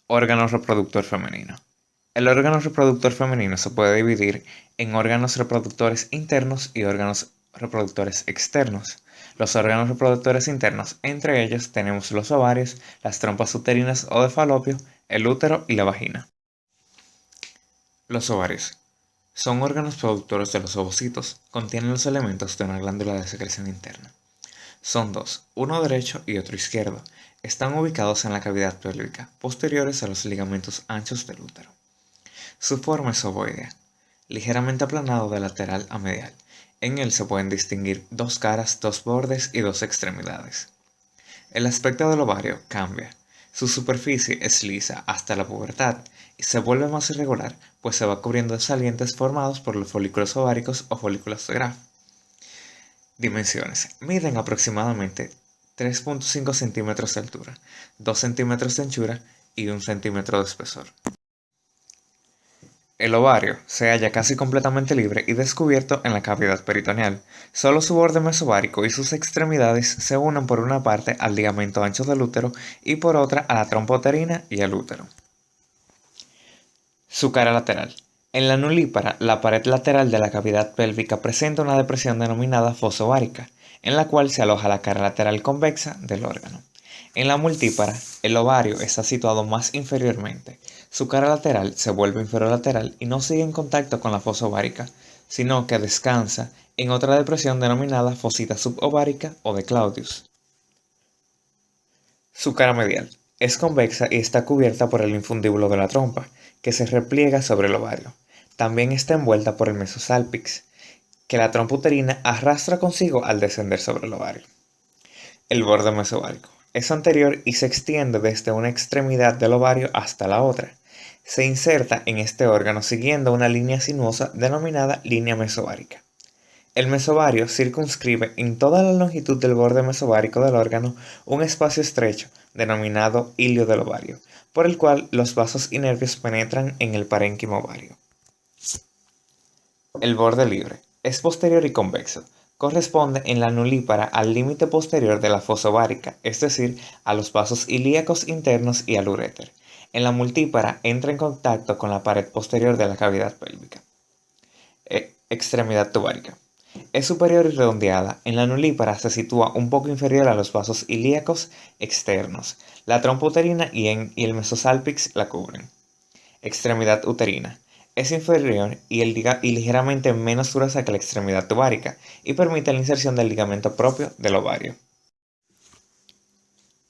Órgano reproductor femenino. El órgano reproductor femenino se puede dividir en órganos reproductores internos y órganos reproductores externos. Los órganos reproductores internos, entre ellos tenemos los ovarios, las trompas uterinas o de falopio, el útero y la vagina. Los ovarios son órganos productores de los ovocitos, contienen los elementos de una glándula de secreción interna. Son dos, uno derecho y otro izquierdo. Están ubicados en la cavidad pélvica, posteriores a los ligamentos anchos del útero. Su forma es ovoidea, ligeramente aplanado de lateral a medial. En él se pueden distinguir dos caras, dos bordes y dos extremidades. El aspecto del ovario cambia. Su superficie es lisa hasta la pubertad y se vuelve más irregular, pues se va cubriendo de salientes formados por los folículos ováricos o folículos de Graf. Dimensiones. Miden aproximadamente 3.5 centímetros de altura, 2 centímetros de anchura y 1 centímetro de espesor. El ovario se halla casi completamente libre y descubierto en la cavidad peritoneal. Solo su borde mesovárico y sus extremidades se unen por una parte al ligamento ancho del útero y por otra a la trompa uterina y al útero. Su cara lateral. En la nulípara, la pared lateral de la cavidad pélvica presenta una depresión denominada fosa ovárica, en la cual se aloja la cara lateral convexa del órgano. En la multípara, el ovario está situado más inferiormente. Su cara lateral se vuelve inferolateral y no sigue en contacto con la fosa ovárica, sino que descansa en otra depresión denominada fosita subovárica o de Claudius. Su cara medial es convexa y está cubierta por el infundíbulo de la trompa, que se repliega sobre el ovario. También está envuelta por el mesosalpix, que la trompa uterina arrastra consigo al descender sobre el ovario. El borde mesovárico es anterior y se extiende desde una extremidad del ovario hasta la otra. Se inserta en este órgano siguiendo una línea sinuosa denominada línea mesovárica. El mesovario circunscribe en toda la longitud del borde mesovárico del órgano un espacio estrecho, denominado hilio del ovario, por el cual los vasos y nervios penetran en el parénquima ovario. El borde libre es posterior y convexo. Corresponde en la nulípara al límite posterior de la fosa ovárica, es decir, a los vasos ilíacos internos y al uréter. En la multípara entra en contacto con la pared posterior de la cavidad pélvica. Extremidad tubárica. Es superior y redondeada. En la nulípara se sitúa un poco inferior a los vasos ilíacos externos. La trompa uterina y el mesosalpix la cubren. Extremidad uterina. Es inferior y ligeramente menos gruesa que la extremidad tuvárica y permite la inserción del ligamento propio del ovario.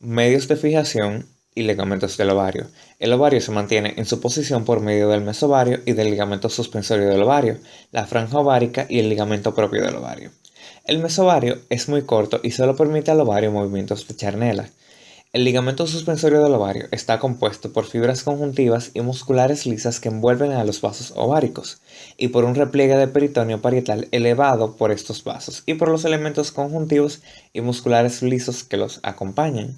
Medios de fijación y ligamentos del ovario. El ovario se mantiene en su posición por medio del mesovario y del ligamento suspensorio del ovario, la franja ovárica y el ligamento propio del ovario. El mesovario es muy corto y solo permite al ovario movimientos de charnela. El ligamento suspensorio del ovario está compuesto por fibras conjuntivas y musculares lisas que envuelven a los vasos ováricos, y por un repliegue de peritoneo parietal elevado por estos vasos y por los elementos conjuntivos y musculares lisos que los acompañan.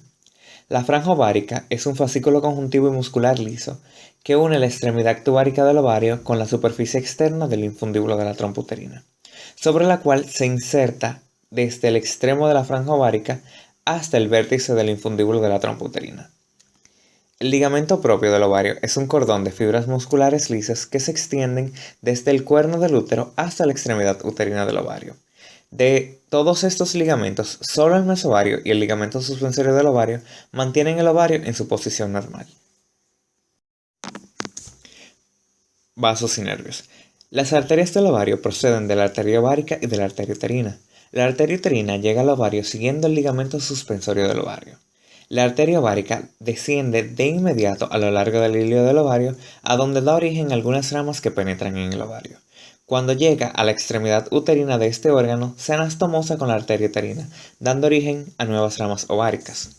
La franja ovárica es un fascículo conjuntivo y muscular liso que une la extremidad tuvárica del ovario con la superficie externa del infundíbulo de la trompa uterina, sobre la cual se inserta desde el extremo de la franja ovárica hasta el vértice del infundíbulo de la trompa uterina. El ligamento propio del ovario es un cordón de fibras musculares lisas que se extienden desde el cuerno del útero hasta la extremidad uterina del ovario. De todos estos ligamentos, solo el mesovario y el ligamento suspensorio del ovario mantienen el ovario en su posición normal. Vasos y nervios. Las arterias del ovario proceden de la arteria ovárica y de la arteria uterina. La arteria uterina llega al ovario siguiendo el ligamento suspensorio del ovario. La arteria ovárica desciende de inmediato a lo largo del hilio del ovario, a donde da origen a algunas ramas que penetran en el ovario. Cuando llega a la extremidad uterina de este órgano, se anastomosa con la arteria uterina, dando origen a nuevas ramas ováricas.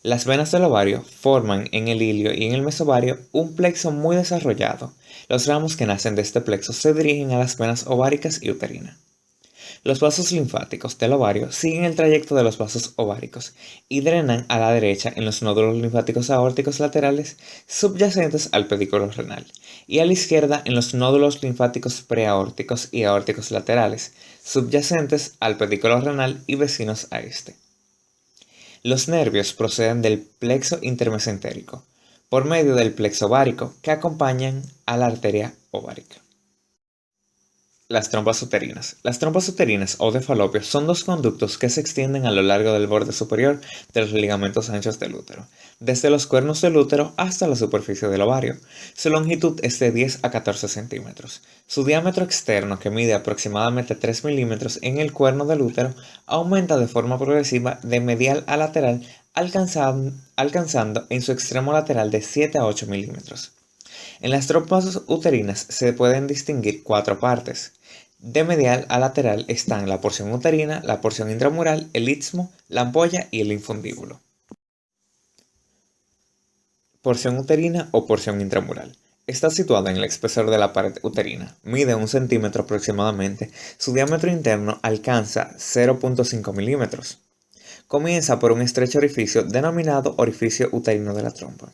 Las venas del ovario forman en el hilio y en el mesovario un plexo muy desarrollado. Los ramos que nacen de este plexo se dirigen a las venas ováricas y uterinas. Los vasos linfáticos del ovario siguen el trayecto de los vasos ováricos y drenan a la derecha en los nódulos linfáticos aórticos laterales subyacentes al pedículo renal y a la izquierda en los nódulos linfáticos preaórticos y aórticos laterales subyacentes al pedículo renal y vecinos a este. Los nervios proceden del plexo intermesentérico. por medio del plexo ovárico que acompañan a la arteria ovárica. Las trompas uterinas. Las trompas uterinas o de Falopio son dos conductos que se extienden a lo largo del borde superior de los ligamentos anchos del útero, desde los cuernos del útero hasta la superficie del ovario. Su longitud es de 10 a 14 centímetros. Su diámetro externo, que mide aproximadamente 3 milímetros en el cuerno del útero, aumenta de forma progresiva de medial a lateral, alcanzando en su extremo lateral de 7 a 8 milímetros. En las trompas uterinas se pueden distinguir 4 partes. De medial a lateral están la porción uterina, la porción intramural, el istmo, la ampolla y el infundíbulo. Porción uterina o porción intramural. Está situada en el espesor de la pared uterina, mide 1 centímetro aproximadamente, su diámetro interno alcanza 0.5 milímetros. Comienza por un estrecho orificio denominado orificio uterino de la trompa.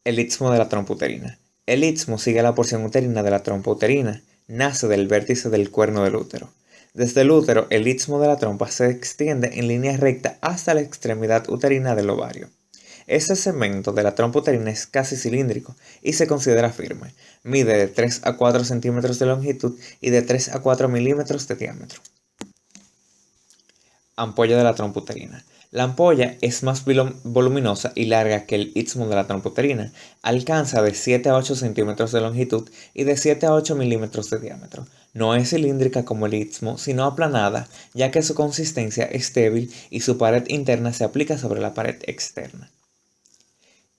El istmo de la trompa uterina. El istmo sigue la porción uterina de la trompa uterina, nace del vértice del cuerno del útero. Desde el útero, el istmo de la trompa se extiende en línea recta hasta la extremidad uterina del ovario. Este segmento de la trompa uterina es casi cilíndrico y se considera firme. Mide de 3 a 4 centímetros de longitud y de 3 a 4 milímetros de diámetro. Ampolla de la trompa uterina. La ampolla es más voluminosa y larga que el istmo de la trompa uterina. Alcanza de 7 a 8 centímetros de longitud y de 7 a 8 milímetros de diámetro. No es cilíndrica como el istmo, sino aplanada, ya que su consistencia es débil y su pared interna se aplica sobre la pared externa.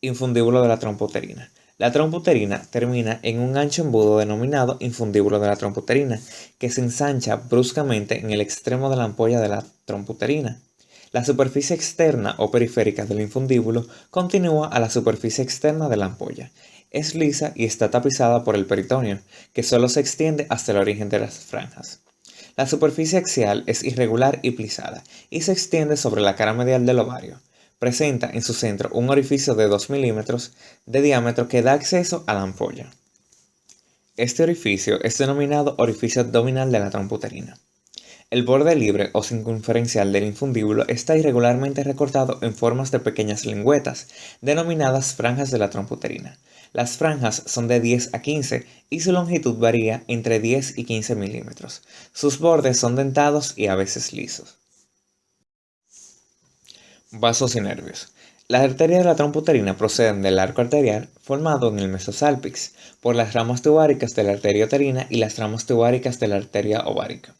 Infundíbulo de la trompa uterina. La trompa uterina termina en un ancho embudo denominado infundíbulo de la trompa uterina, que se ensancha bruscamente en el extremo de la ampolla de la trompa uterina. La superficie externa o periférica del infundíbulo continúa a la superficie externa de la ampolla. Es lisa y está tapizada por el peritoneo, que solo se extiende hasta el origen de las franjas. La superficie axial es irregular y plisada, y se extiende sobre la cara medial del ovario. Presenta en su centro un orificio de 2 milímetros de diámetro que da acceso a la ampolla. Este orificio es denominado orificio abdominal de la trompa uterina. El borde libre o circunferencial del infundíbulo está irregularmente recortado en formas de pequeñas lengüetas, denominadas franjas de la trompa uterina. Las franjas son de 10 a 15 y su longitud varía entre 10 y 15 milímetros. Sus bordes son dentados y a veces lisos. Vasos y nervios. Las arterias de la trompa uterina proceden del arco arterial formado en el mesosálpix por las ramas tubáricas de la arteria uterina y las ramas tubáricas de la arteria ovárica.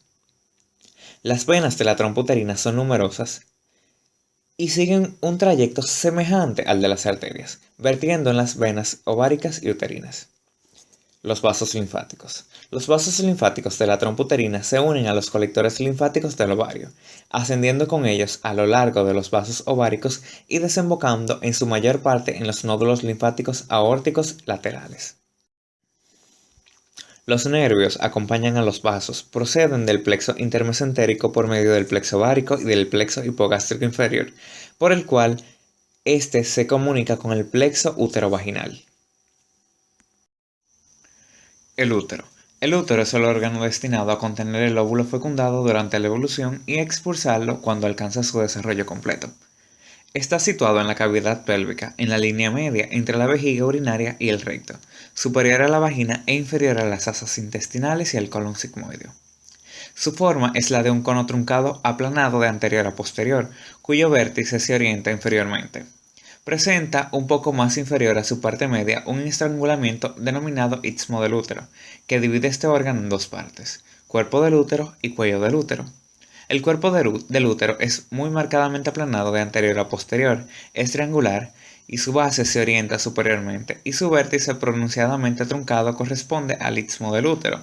Las venas de la trompa uterina son numerosas y siguen un trayecto semejante al de las arterias, vertiendo en las venas ováricas y uterinas. Los vasos linfáticos. Los vasos linfáticos de la trompa uterina se unen a los colectores linfáticos del ovario, ascendiendo con ellos a lo largo de los vasos ováricos y desembocando en su mayor parte en los nódulos linfáticos aórticos laterales. Los nervios acompañan a los vasos, proceden del plexo intermesentérico por medio del plexo ovárico y del plexo hipogástrico inferior, por el cual éste se comunica con el plexo uterovaginal. El útero. El útero es el órgano destinado a contener el óvulo fecundado durante la evolución y expulsarlo cuando alcanza su desarrollo completo. Está situado en la cavidad pélvica, en la línea media entre la vejiga urinaria y el recto, superior a la vagina e inferior a las asas intestinales y al colon sigmoideo. Su forma es la de un cono truncado aplanado de anterior a posterior, cuyo vértice se orienta inferiormente. Presenta un poco más inferior a su parte media un estrangulamiento denominado istmo del útero, que divide este órgano en dos partes, cuerpo del útero y cuello del útero. El cuerpo del útero es muy marcadamente aplanado de anterior a posterior, es triangular, y su base se orienta superiormente, y su vértice pronunciadamente truncado corresponde al istmo del útero.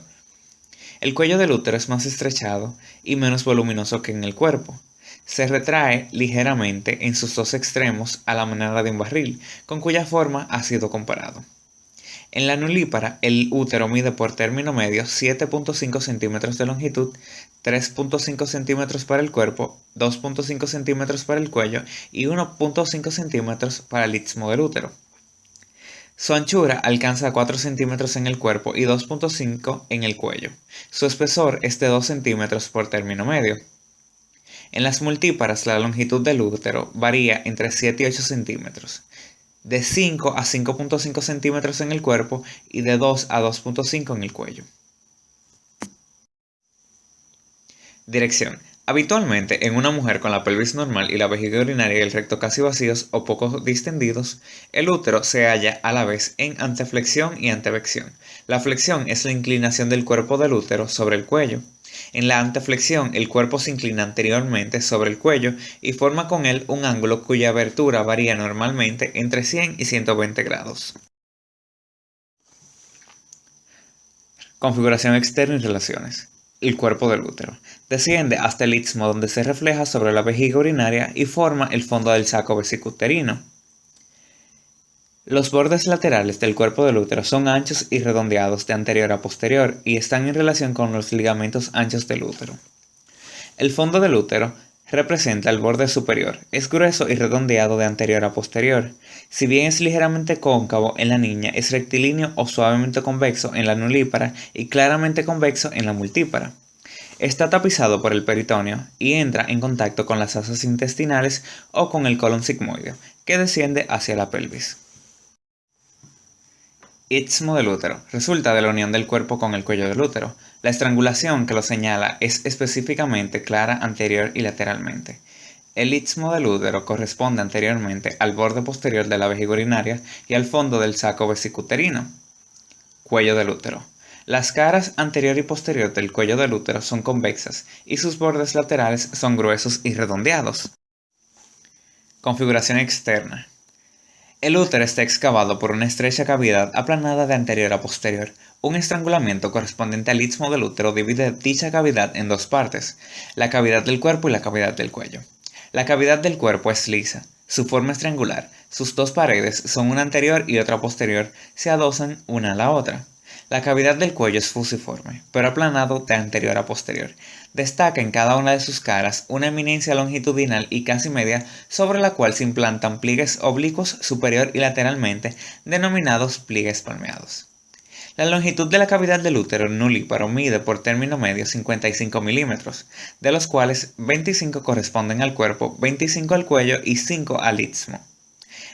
El cuello del útero es más estrechado y menos voluminoso que en el cuerpo. Se retrae ligeramente en sus dos extremos a la manera de un barril, con cuya forma ha sido comparado. En la nulípara, el útero mide por término medio 7.5 centímetros de longitud, 3.5 centímetros para el cuerpo, 2.5 centímetros para el cuello y 1.5 centímetros para el istmo del útero. Su anchura alcanza 4 centímetros en el cuerpo y 2.5 en el cuello. Su espesor es de 2 centímetros por término medio. En las multíparas, la longitud del útero varía entre 7 y 8 centímetros. de 5 a 5.5 centímetros en el cuerpo y de 2 a 2.5 en el cuello. Dirección. Habitualmente, en una mujer con la pelvis normal y la vejiga urinaria y el recto casi vacíos o poco distendidos, el útero se halla a la vez en anteflexión y antevección. La flexión es la inclinación del cuerpo del útero sobre el cuello. En la anteflexión, el cuerpo se inclina anteriormente sobre el cuello y forma con él un ángulo cuya abertura varía normalmente entre 100 y 120 grados. Configuración externa y relaciones. El cuerpo del útero. Desciende hasta el istmo donde se refleja sobre la vejiga urinaria y forma el fondo del saco vesicuterino. Los bordes laterales del cuerpo del útero son anchos y redondeados de anterior a posterior y están en relación con los ligamentos anchos del útero. El fondo del útero representa el borde superior, es grueso y redondeado de anterior a posterior. Si bien es ligeramente cóncavo en la niña, es rectilíneo o suavemente convexo en la nulípara y claramente convexo en la multípara. Está tapizado por el peritoneo y entra en contacto con las asas intestinales o con el colon sigmoideo, que desciende hacia la pelvis. Istmo del útero. Resulta de la unión del cuerpo con el cuello del útero. La estrangulación que lo señala es específicamente clara anterior y lateralmente. El istmo del útero corresponde anteriormente al borde posterior de la vejiga urinaria y al fondo del saco vesicuterino. Cuello del útero. Las caras anterior y posterior del cuello del útero son convexas y sus bordes laterales son gruesos y redondeados. Configuración externa. El útero está excavado por una estrecha cavidad aplanada de anterior a posterior. Un estrangulamiento correspondiente al istmo del útero divide dicha cavidad en dos partes, la cavidad del cuerpo y la cavidad del cuello. La cavidad del cuerpo es lisa, su forma es triangular, sus dos paredes son una anterior y otra posterior, se adosan una a la otra. La cavidad del cuello es fusiforme, pero aplanado de anterior a posterior. Destaca en cada una de sus caras una eminencia longitudinal y casi media sobre la cual se implantan pliegues oblicuos superior y lateralmente, denominados pliegues palmeados. La longitud de la cavidad del útero nulíparo mide por término medio 55 milímetros, de los cuales 25 corresponden al cuerpo, 25 al cuello y 5 al istmo.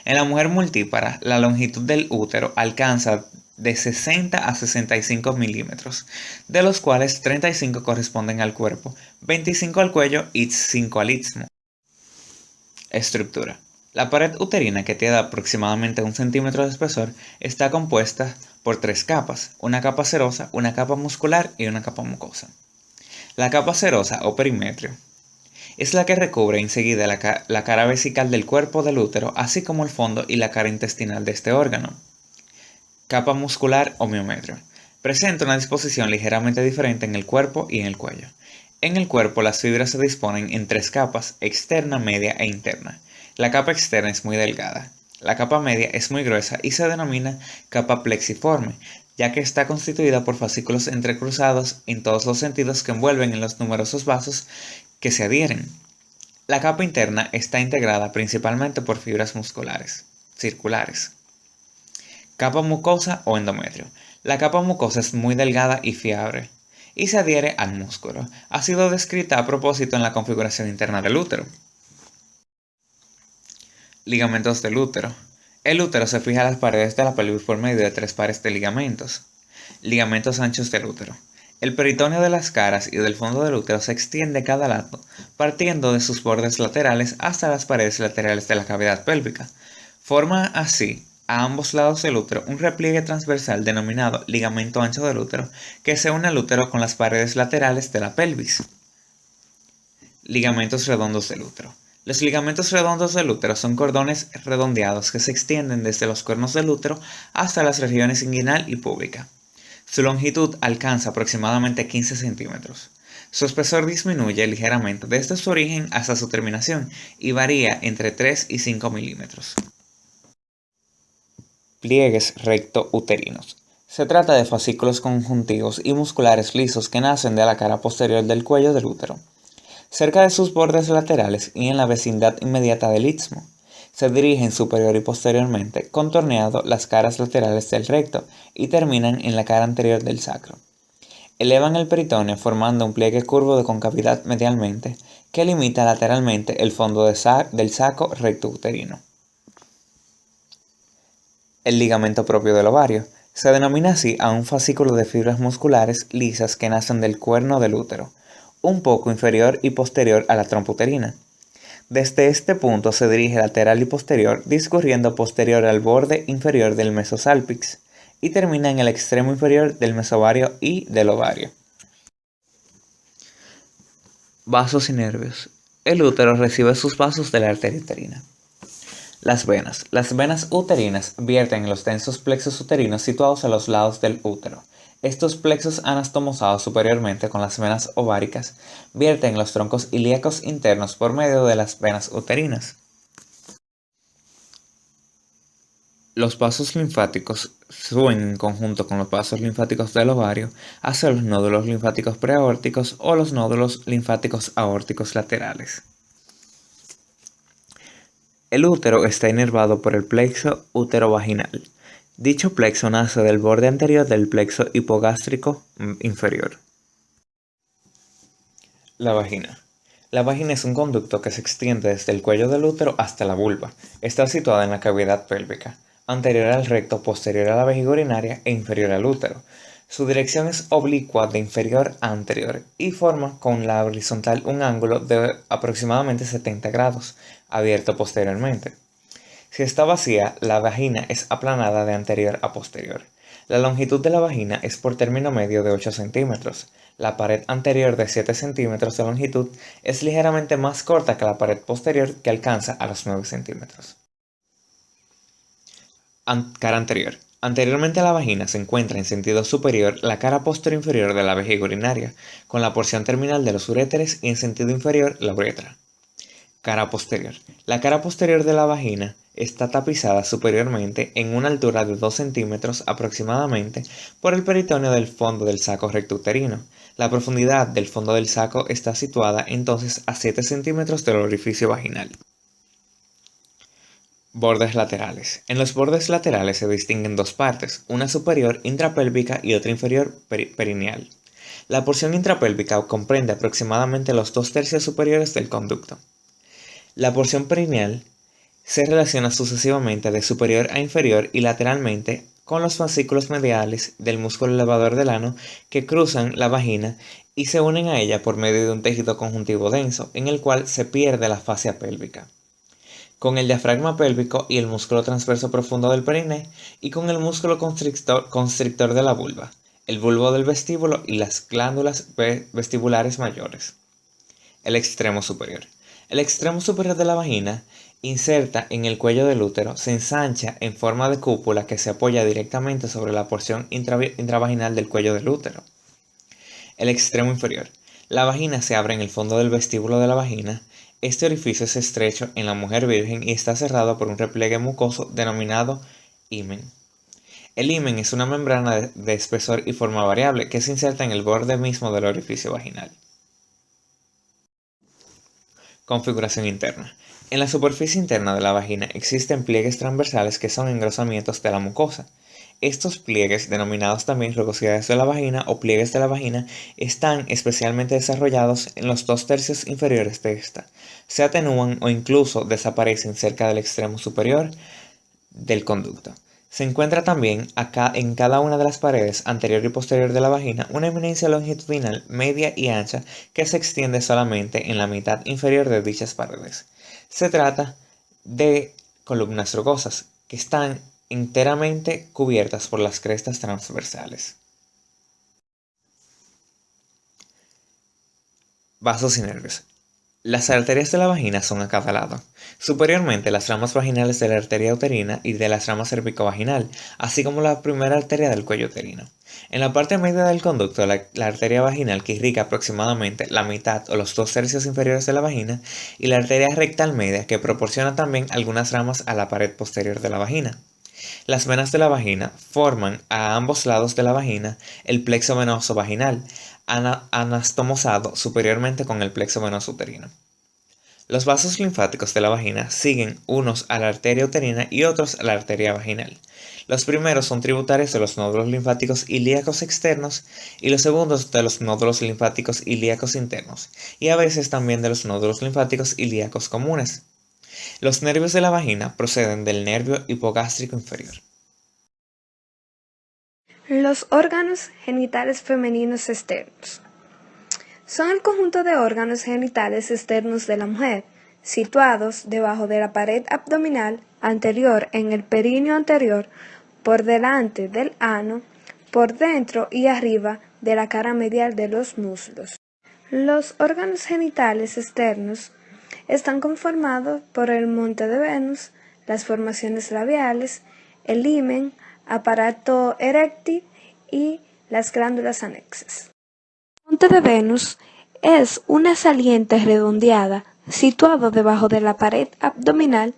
En la mujer multípara, la longitud del útero alcanza de 60 a 65 milímetros, de los cuales 35 corresponden al cuerpo, 25 al cuello y 5 al istmo. Estructura. La pared uterina, que tiene aproximadamente 1 centímetro de espesor, está compuesta por 3 capas, una capa serosa, una capa muscular y una capa mucosa. La capa serosa o perimetrio es la que recubre enseguida la cara vesical del cuerpo del útero, así como el fondo y la cara intestinal de este órgano. Capa muscular o miometrio. Presenta una disposición ligeramente diferente en el cuerpo y en el cuello. En el cuerpo las fibras se disponen en 3 capas, externa, media e interna. La capa externa es muy delgada. La capa media es muy gruesa y se denomina capa plexiforme, ya que está constituida por fascículos entrecruzados en todos los sentidos que envuelven en los numerosos vasos que se adhieren. La capa interna está integrada principalmente por fibras musculares, circulares. Capa mucosa o endometrio. La capa mucosa es muy delgada y fiable y se adhiere al músculo. Ha sido descrita a propósito en la configuración interna del útero. Ligamentos del útero. El útero se fija a las paredes de la pelvis por medio de 3 pares de ligamentos. Ligamentos anchos del útero. El peritoneo de las caras y del fondo del útero se extiende a cada lado, partiendo de sus bordes laterales hasta las paredes laterales de la cavidad pélvica. Forma así, a ambos lados del útero, un repliegue transversal denominado ligamento ancho del útero, que se une al útero con las paredes laterales de la pelvis. Ligamentos redondos del útero. Los ligamentos redondos del útero son cordones redondeados que se extienden desde los cuernos del útero hasta las regiones inguinal y púbica. Su longitud alcanza aproximadamente 15 centímetros. Su espesor disminuye ligeramente desde su origen hasta su terminación y varía entre 3 y 5 milímetros. Pliegues recto-uterinos. Se trata de fascículos conjuntivos y musculares lisos que nacen de la cara posterior del cuello del útero, cerca de sus bordes laterales y en la vecindad inmediata del istmo. Se dirigen superior y posteriormente, contorneando las caras laterales del recto y terminan en la cara anterior del sacro. Elevan el peritoneo formando un pliegue curvo de concavidad medialmente que limita lateralmente el fondo del saco recto uterino. El ligamento propio del ovario. Se denomina así a un fascículo de fibras musculares lisas que nacen del cuerno del útero, un poco inferior y posterior a la trompa uterina. Desde este punto se dirige lateral y posterior, discurriendo posterior al borde inferior del mesosálpix, y termina en el extremo inferior del mesovario y del ovario. Vasos y nervios. El útero recibe sus vasos de la arteria uterina. Las venas. Las venas uterinas vierten en los densos plexos uterinos situados a los lados del útero. Estos plexos anastomosados superiormente con las venas ováricas vierten en los troncos ilíacos internos por medio de las venas uterinas. Los vasos linfáticos suben en conjunto con los vasos linfáticos del ovario hacia los nódulos linfáticos preaórticos o los nódulos linfáticos aórticos laterales. El útero está inervado por el plexo uterovaginal. Dicho plexo nace del borde anterior del plexo hipogástrico inferior. La vagina. La vagina es un conducto que se extiende desde el cuello del útero hasta la vulva. Está situada en la cavidad pélvica, anterior al recto, posterior a la vejiga urinaria e inferior al útero. Su dirección es oblicua de inferior a anterior y forma con la horizontal un ángulo de aproximadamente 70 grados, abierto posteriormente. Si está vacía, la vagina es aplanada de anterior a posterior. La longitud de la vagina es por término medio de 8 centímetros. La pared anterior de 7 centímetros de longitud es ligeramente más corta que la pared posterior, que alcanza a los 9 centímetros. Cara anterior. Anteriormente a la vagina se encuentra en sentido superior la cara posterior inferior de la vejiga urinaria, con la porción terminal de los uréteres, y en sentido inferior la uretra. Cara posterior. La cara posterior de la vagina está tapizada superiormente en una altura de 2 centímetros aproximadamente por el peritoneo del fondo del saco rectouterino. La profundidad del fondo del saco está situada entonces a 7 centímetros del orificio vaginal. Bordes laterales. En los bordes laterales se distinguen dos partes, una superior intrapélvica y otra inferior perineal. La porción intrapélvica comprende aproximadamente los 2/3 superiores del conducto. La porción perineal se relaciona sucesivamente de superior a inferior y lateralmente con los fascículos mediales del músculo elevador del ano que cruzan la vagina y se unen a ella por medio de un tejido conjuntivo denso, en el cual se pierde la fascia pélvica, con el diafragma pélvico y el músculo transverso profundo del periné, y con el músculo constrictor de la vulva, el bulbo del vestíbulo y las glándulas vestibulares mayores. El extremo superior. El extremo superior de la vagina, inserta en el cuello del útero, se ensancha en forma de cúpula que se apoya directamente sobre la porción intravaginal del cuello del útero. El extremo inferior. La vagina se abre en el fondo del vestíbulo de la vagina. Este orificio es estrecho en la mujer virgen y está cerrado por un repliegue mucoso denominado himen. El himen es una membrana de espesor y forma variable que se inserta en el borde mismo del orificio vaginal. Configuración interna. En la superficie interna de la vagina existen pliegues transversales que son engrosamientos de la mucosa. Estos pliegues, denominados también rugosidades de la vagina o pliegues de la vagina, están especialmente desarrollados en los 2/3 inferiores de esta. Se atenúan o incluso desaparecen cerca del extremo superior del conducto. Se encuentra también en cada una de las paredes anterior y posterior de la vagina una eminencia longitudinal media y ancha que se extiende solamente en la mitad inferior de dichas paredes. Se trata de columnas rugosas que están enteramente cubiertas por las crestas transversales. Vasos y nervios. Las arterias de la vagina son a cada lado. Superiormente, las ramas vaginales de la arteria uterina y de las ramas cervicovaginal, así como la primera arteria del cuello uterino. En la parte media del conducto, la arteria vaginal que irriga aproximadamente la mitad o los 2/3 inferiores de la vagina, y la arteria rectal media que proporciona también algunas ramas a la pared posterior de la vagina. Las venas de la vagina forman a ambos lados de la vagina el plexo venoso vaginal, anastomosado superiormente con el plexo venoso uterino. Los vasos linfáticos de la vagina siguen unos a la arteria uterina y otros a la arteria vaginal. Los primeros son tributarios de los nódulos linfáticos ilíacos externos y los segundos de los nódulos linfáticos ilíacos internos, y a veces también de los nódulos linfáticos ilíacos comunes. Los nervios de la vagina proceden del nervio hipogástrico inferior. Los órganos genitales femeninos externos. Son el conjunto de órganos genitales externos de la mujer, situados debajo de la pared abdominal anterior en el períneo anterior, por delante del ano, por dentro y arriba de la cara medial de los muslos. Los órganos genitales externos están conformados por el monte de Venus, las formaciones labiales, el himen, aparato eréctil y las glándulas anexas. El monte de Venus es una saliente redondeada situado debajo de la pared abdominal,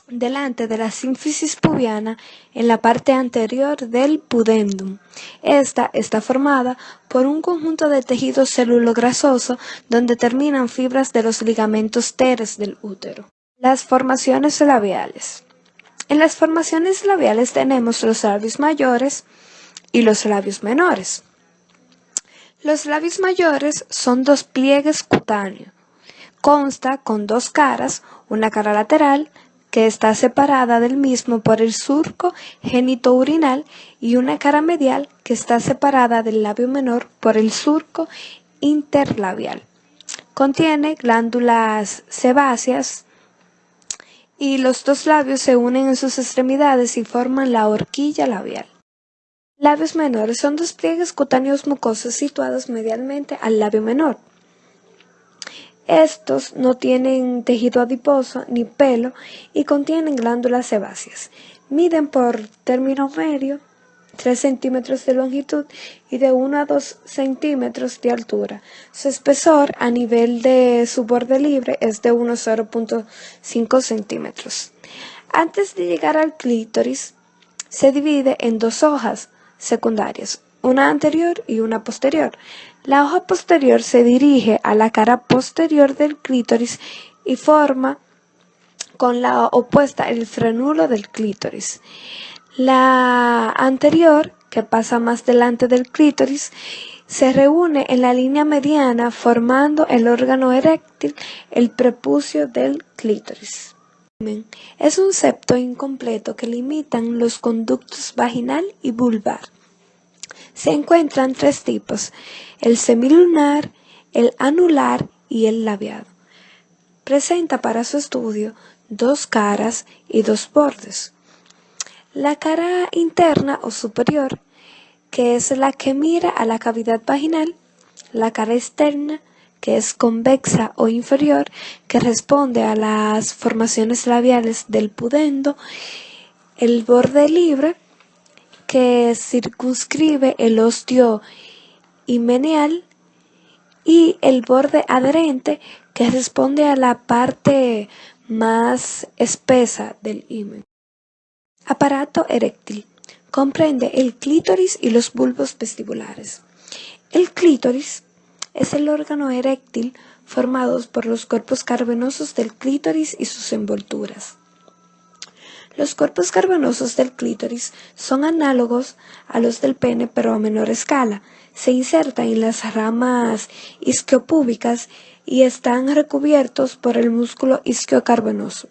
delante de la sínfisis pubiana, en la parte anterior del pudendum. Esta está formada por un conjunto de tejido celulograsoso donde terminan fibras de los ligamentos teres del útero. Las formaciones labiales. En las formaciones labiales tenemos los labios mayores y los labios menores. Los labios mayores son dos pliegues cutáneos. Consta con dos caras, una cara lateral, que está separada del mismo por el surco genitourinal, y una cara medial, que está separada del labio menor por el surco interlabial. Contiene glándulas sebáceas y los dos labios se unen en sus extremidades y forman la horquilla labial. Labios menores son dos pliegues cutáneos mucosos situados medialmente al labio menor. Estos no tienen tejido adiposo ni pelo y contienen glándulas sebáceas. Miden por término medio 3 centímetros de longitud y de 1 a 2 centímetros de altura. Su espesor a nivel de su borde libre es de unos 0.5 centímetros. Antes de llegar al clítoris, se divide en dos hojas secundarias, una anterior y una posterior. La hoja posterior se dirige a la cara posterior del clítoris y forma con la opuesta el frenulo del clítoris. La anterior, que pasa más delante del clítoris, se reúne en la línea mediana formando el órgano eréctil, el prepucio del clítoris. Es un septo incompleto que limitan los conductos vaginal y vulvar. Se encuentran tres tipos: el semilunar, el anular y el labiado. Presenta para su estudio dos caras y dos bordes. La cara interna o superior, que es la que mira a la cavidad vaginal; la cara externa, que es convexa o inferior, que responde a las formaciones labiales del pudendo; el borde libre, que circunscribe el ósteo himeneal; y el borde adherente, que responde a la parte más espesa del himen. Aparato eréctil. Comprende el clítoris y los bulbos vestibulares. El clítoris es el órgano eréctil formado por los cuerpos cavernosos del clítoris y sus envolturas. Los cuerpos cavernosos del clítoris son análogos a los del pene, pero a menor escala. Se insertan en las ramas isquiopúbicas y están recubiertos por el músculo isquiocavernoso.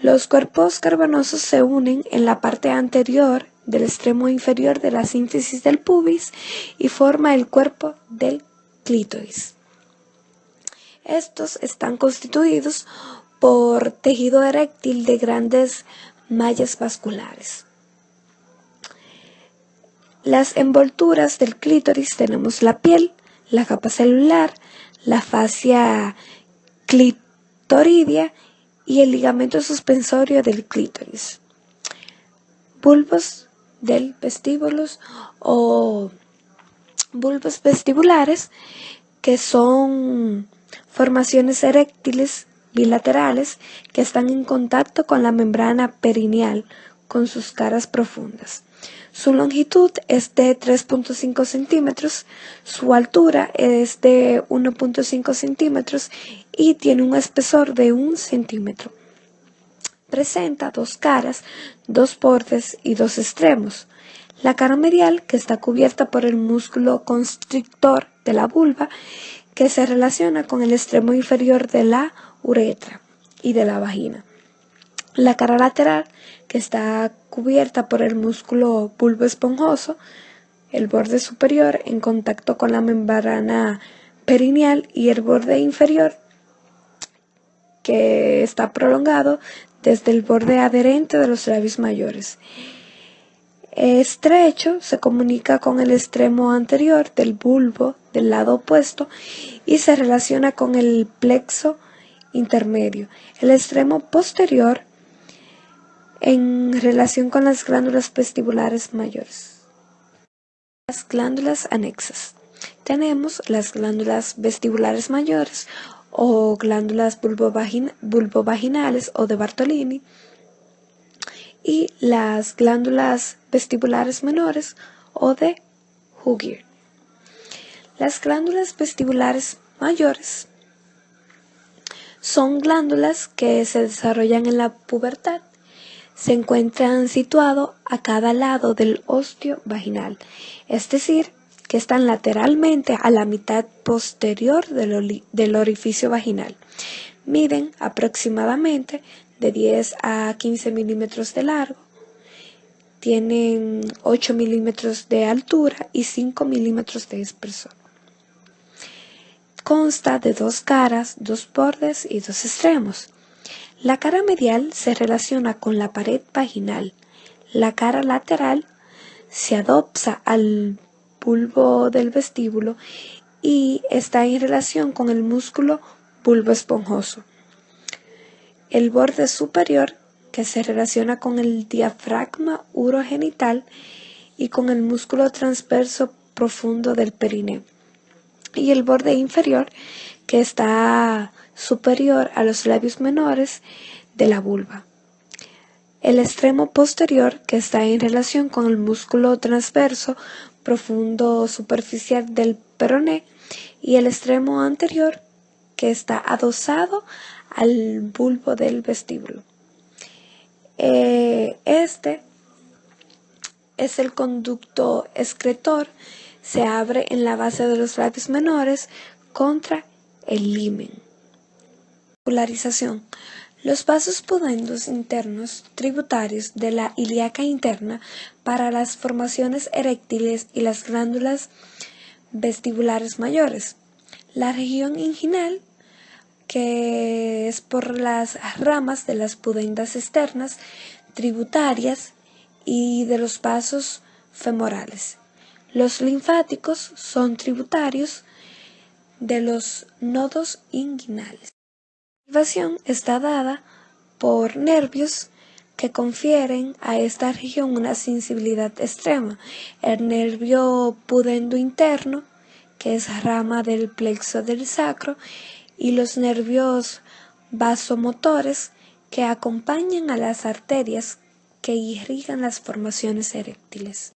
Los cuerpos cavernosos se unen en la parte anterior del extremo inferior de la sínfisis del pubis y forma el cuerpo del clítoris. Estos están constituidos por tejido eréctil de grandes mallas vasculares. Las envolturas del clítoris tenemos la piel, la capa celular, la fascia clitoridia y el ligamento suspensorio del clítoris. Bulbos del vestíbulos o bulbos vestibulares, que son formaciones eréctiles bilaterales que están en contacto con la membrana perineal con sus caras profundas. Su longitud es de 3.5 centímetros, su altura es de 1.5 centímetros y tiene un espesor de 1 centímetro. Presenta dos caras, dos bordes y dos extremos. La cara medial, que está cubierta por el músculo constrictor de la vulva, que se relaciona con el extremo inferior de la uretra y de la vagina. La cara lateral, que está cubierta por el músculo bulbo esponjoso, el borde superior en contacto con la membrana perineal, y el borde inferior, que está prolongado desde el borde adherente de los labios mayores. Estrecho, se comunica con el extremo anterior del bulbo del lado opuesto y se relaciona con el plexo intermedio. El extremo posterior en relación con las glándulas vestibulares mayores. Las glándulas anexas. Tenemos las glándulas vestibulares mayores o glándulas vulvovaginales o de Bartolini, y las glándulas vestibulares menores o de Hugger. Las glándulas vestibulares mayores son glándulas que se desarrollan en la pubertad. Se encuentran situados a cada lado del ósteo vaginal, es decir, que están lateralmente a la mitad posterior del orificio vaginal. Miden aproximadamente de 10 a 15 milímetros de largo, tienen 8 milímetros de altura y 5 milímetros de espesor. Consta de 2 caras, 2 bordes y 2 extremos. La cara medial se relaciona con la pared vaginal. La cara lateral se adosa al bulbo del vestíbulo y está en relación con el músculo bulbo esponjoso. El borde superior, que se relaciona con el diafragma urogenital y con el músculo transverso profundo del perineo. Y el borde inferior, que está superior a los labios menores de la vulva. El extremo posterior, que está en relación con el músculo transverso profundo superficial del peroné, y el extremo anterior, que está adosado al bulbo del vestíbulo. Este es el conducto excretor, se abre en la base de los labios menores contra el limen. Vascularización. Los vasos pudendos internos tributarios de la ilíaca interna para las formaciones eréctiles y las glándulas vestibulares mayores. La región inguinal, que es por las ramas de las pudendas externas tributarias y de los vasos femorales. Los linfáticos son tributarios de los nodos inguinales. La inervación está dada por nervios que confieren a esta región una sensibilidad extrema. El nervio pudendo interno, que es rama del plexo del sacro, y los nervios vasomotores, que acompañan a las arterias que irrigan las formaciones eréctiles.